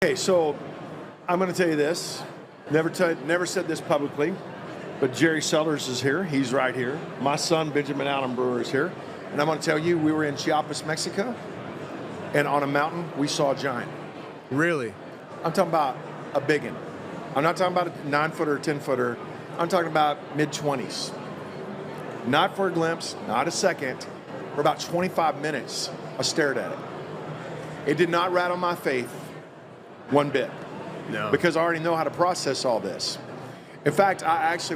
Okay, so I'm going to tell you this. Never said this publicly, but Jerry Sellers is here. He's right here. My son, Benjamin Allen Brewer, is here. And I'm going to tell you, we were in Chiapas, Mexico, and on a mountain, we saw a giant. Really? I'm talking about a big one. I'm not talking about a 9-footer or 10-footer. I'm talking about mid-20s. Not for a glimpse, not a second. For about 25 minutes, I stared at it. It did not rattle my faith one bit. No. Because I already know how to process all this. In fact, I was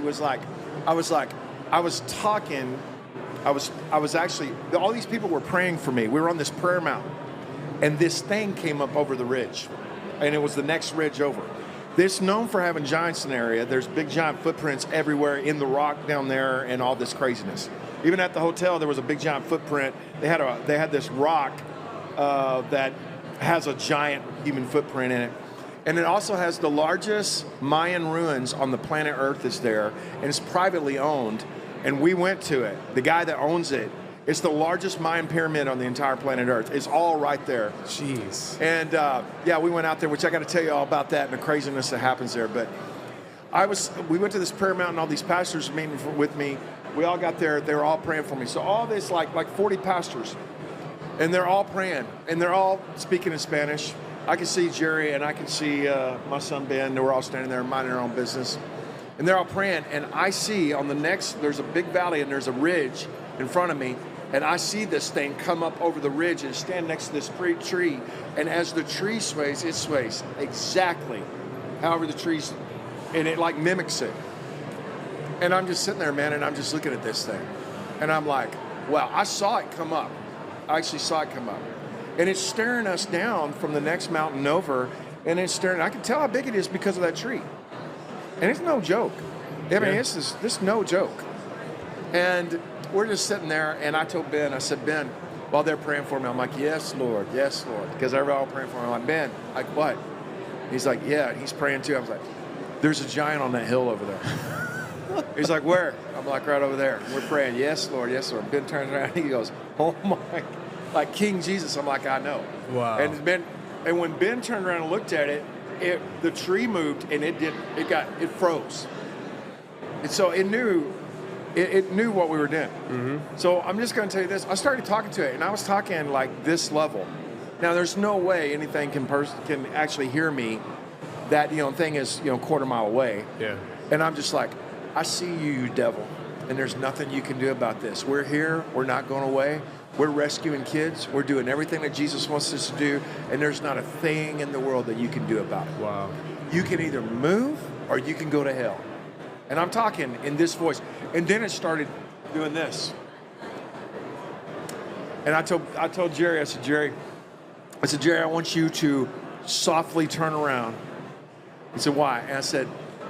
talking, all these people were praying for me. We were on this prayer mountain, and this thing came up over the ridge, and it was the next ridge over. This known for having giants in the area. There's big giant footprints everywhere in the rock down there and all this craziness. Even at the hotel, there was a big giant footprint. They had this rock that has a giant human footprint in it. And it also has the largest Mayan ruins on the planet Earth is there, and it's privately owned. And we went to it. The guy that owns it, it's the largest Mayan pyramid on the entire planet Earth. It's all right there. Jeez. And we went out there, which I got to tell you all about that and the craziness that happens there. But we went to this prayer mountain. All these pastors meeting with me. We all got there. They were all praying for me. So all this, like 40 pastors, and they're all praying, and they're all speaking in Spanish. I can see Jerry, and I can see my son Ben. They were all standing there minding their own business. And they're all praying, and I see on the next, there's a big valley, and there's a ridge in front of me, and I see this thing come up over the ridge and stand next to this tree. And as the tree sways, it sways exactly however the tree's, and it like mimics it. And I'm just sitting there, man, and I'm just looking at this thing. And I'm like, wow, I saw it come up. I actually saw it come up. And it's staring us down from the next mountain over, and it's staring. I can tell how big it is because of that tree. And it's no joke. I mean, this is no joke. And we're just sitting there, and I told Ben, I said, Ben, while they're praying for me, I'm like, yes, Lord, because they're all praying for me. I'm like, Ben, like what? He's like, yeah, and he's praying too. I was like, there's a giant on that hill over there. He's like, where? I'm like, right over there. We're praying, yes, Lord, yes, Lord. Ben turns around, and he goes, oh my, like King Jesus. I'm like, I know. Wow. And when Ben turned around and looked at it, the tree moved, and it froze. And so it knew what we were doing. Mm-hmm. So I'm just going to tell you this. I started talking to it, and I was talking like this level. Now, there's no way anything can actually hear me. That thing is quarter mile away. Yeah. And I'm just like, I see you, you devil, and there's nothing you can do about this. We're here. We're not going away. We're rescuing kids. We're doing everything that Jesus wants us to do, and there's not a thing in the world that you can do about it. Wow. You can either move or you can go to hell. And I'm talking in this voice. And then it started doing this. And I told Jerry, I said, Jerry, I want you to softly turn around. He said, why? And I said,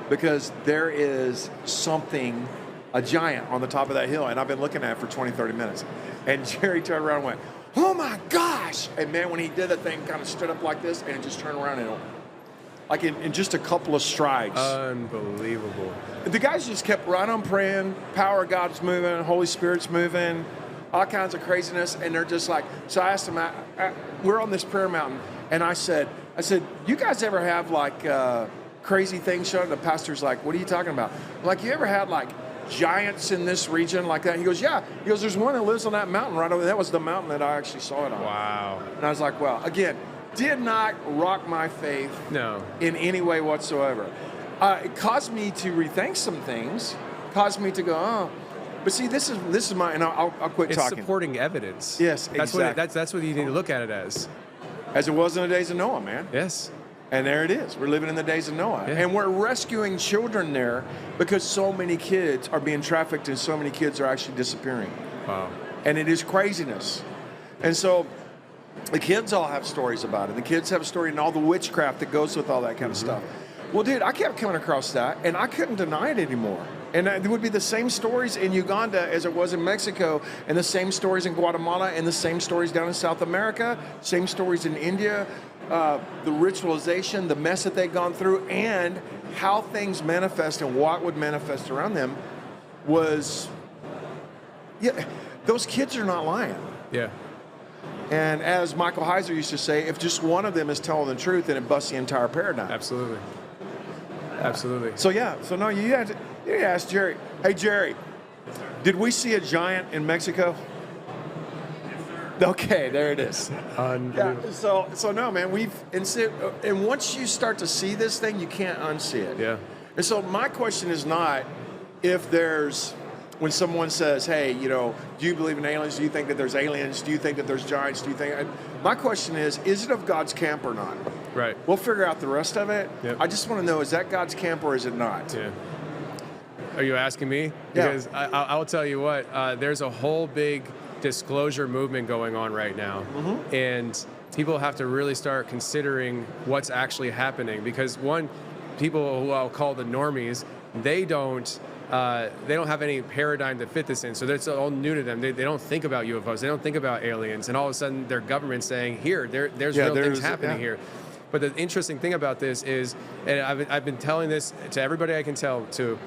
because there is something, a giant on the top of that hill, and I've been looking at it for 20, 30 minutes. And Jerry turned around and went, oh my gosh! And man, when he did that thing, kind of stood up like this, and it just turned around and like in just a couple of strides. Unbelievable. The guys just kept right on praying, power of God's moving, Holy Spirit's moving, all kinds of craziness, and they're just like, so I asked them, we're on this prayer mountain, and I said, you guys ever have like crazy things shown? The pastor's like, what are you talking about? I'm like, you ever had like giants in this region like that? He goes, yeah. He goes, there's one that lives on that mountain right over there. That was the mountain that I actually saw it on. Wow. And I was like, well, again, did not rock my faith in any way whatsoever. It caused me to rethink some things, caused me to go, oh. But see, this is my, and I'll quit It's talking. supporting evidence. Yes, exactly. That's what you need to look at it as. As it was in the days of Noah, man. Yes. And there it is. We're living in the days of Noah. Yeah. And we're rescuing children there because so many kids are being trafficked and so many kids are actually disappearing. Wow. And it is craziness. And so the kids all have stories about it. The kids have a story and all the witchcraft that goes with all that kind of stuff. Well, dude, I kept coming across that, and I couldn't deny it anymore. And there would be the same stories in Uganda as it was in Mexico, and the same stories in Guatemala, and the same stories down in South America, same stories in India, the ritualization, the mess that they'd gone through, and how things manifest and what would manifest around them was, those kids are not lying. Yeah. And as Michael Heiser used to say, if just one of them is telling the truth, then it busts the entire paradigm. Absolutely. Absolutely. So no, you had to ask Jerry. Hey, Jerry, did we see a giant in Mexico? Okay, there it is. Unbelievable. Yeah, so no, man, and once you start to see this thing, you can't unsee it. Yeah. And so my question is not if there's, when someone says, hey, you know, do you believe in aliens? Do you think that there's aliens? Do you think that there's giants? Do you think? My question is it of God's camp or not? Right. We'll figure out the rest of it. Yep. I just want to know, is that God's camp or is it not? Yeah. Are you asking me? Yeah. Because I'll tell you what, there's a whole big disclosure movement going on right now. Mm-hmm. And people have to really start considering what's actually happening. Because one, people who I'll call the normies, they don't have any paradigm to fit this in. So that's all new to them. They don't think about UFOs. They don't think about aliens. And all of a sudden, their government's saying, here, there's real things happening here. But the interesting thing about this is, and I've been telling this to everybody I can tell to,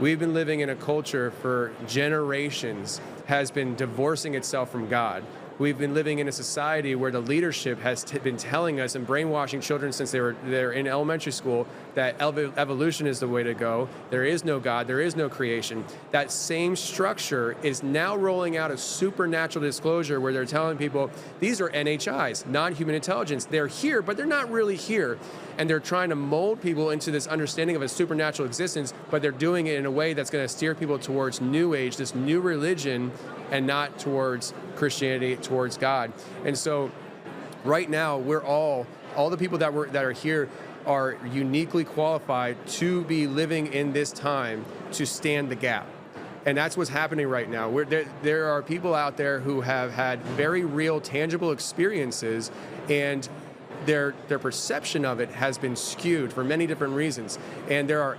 we've been living in a culture for generations has been divorcing itself from God. We've been living in a society where the leadership has been telling us and brainwashing children since they're in elementary school that evolution is the way to go. There is no God. There is no creation. That same structure is now rolling out a supernatural disclosure where they're telling people these are NHIs, non-human intelligence. They're here, but they're not really here. And they're trying to mold people into this understanding of a supernatural existence, but they're doing it in a way that's going to steer people towards New Age, this new religion, and not towards Christianity, towards God. And so right now, we're all the people that are here are uniquely qualified to be living in this time to stand the gap. And that's what's happening right now. There are people out there who have had very real, tangible experiences, and their perception of it has been skewed for many different reasons. And there are